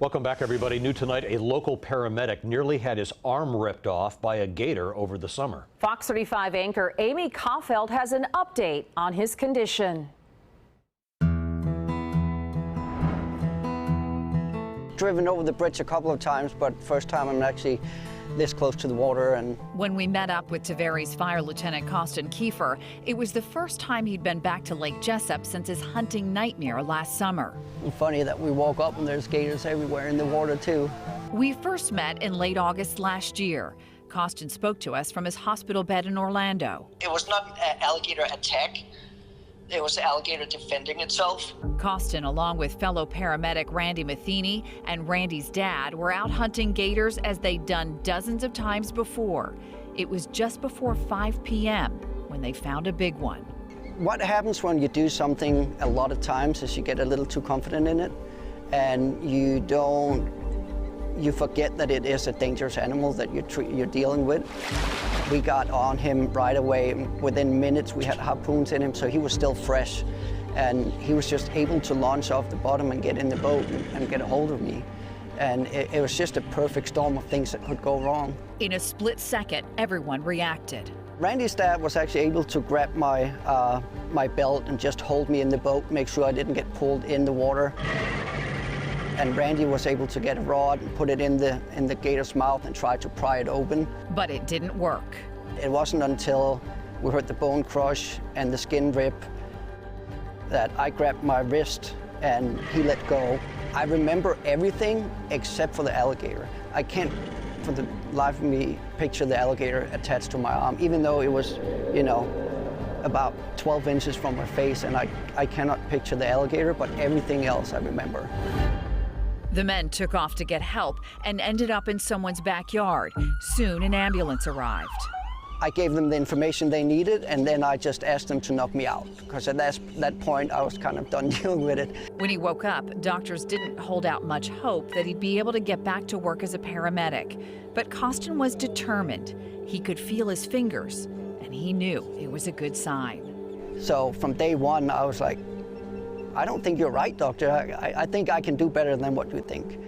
Welcome back, everybody. New tonight, a local paramedic nearly had his arm ripped off by a gator over the summer. Fox 35 anchor Amy Caulfield has an update on his condition. Driven over the bridge a couple of times, but first time I'm actually this close to the water. And when we met up with Tavares Fire Lieutenant Costin Kiefer, it was the first time he'd been back to Lake Jessup since his hunting nightmare last summer. Funny that we woke up and there's gators everywhere in the water too. We first met in late August last year. Costin spoke to us from his hospital bed in Orlando. It was not an alligator attack. It was an alligator defending itself. Costin, along with fellow paramedic Randy Matheny and Randy's dad, were out hunting gators as they'd done dozens of times before. It was just before 5 p.m. when they found a big one. What happens when you do something a lot of times is you get a little too confident in it, and you forget that it is a dangerous animal that you're dealing with. We got on him right away. Within minutes, we had harpoons in him, so he was still fresh. And he was just able to launch off the bottom and get in the boat and get a hold of me. And it was just a perfect storm of things that could go wrong. In a split second, everyone reacted. Randy's dad was actually able to grab my, my belt and just hold me in the boat, make sure I didn't get pulled in the water. And Randy was able to get a rod and put it in the gator's mouth and try to pry it open. But it didn't work. It wasn't until we heard the bone crush and the skin rip that I grabbed my wrist and he let go. I remember everything except for the alligator. I can't, for the life of me, picture the alligator attached to my arm, even though it was, you know, about 12 inches from my face, and I cannot picture the alligator, but everything else I remember. The men took off to get help and ended up in someone's backyard. Soon an ambulance arrived. I gave them the information they needed, and then I just asked them to knock me out, because at that point I was kind of done dealing with it. When he woke up, doctors didn't hold out much hope that he'd be able to get back to work as a paramedic. But Costin was determined. He could feel his fingers, and he knew it was a good sign. So from day one, I was like, I don't think you're right, doctor. I think I can do better than what you think.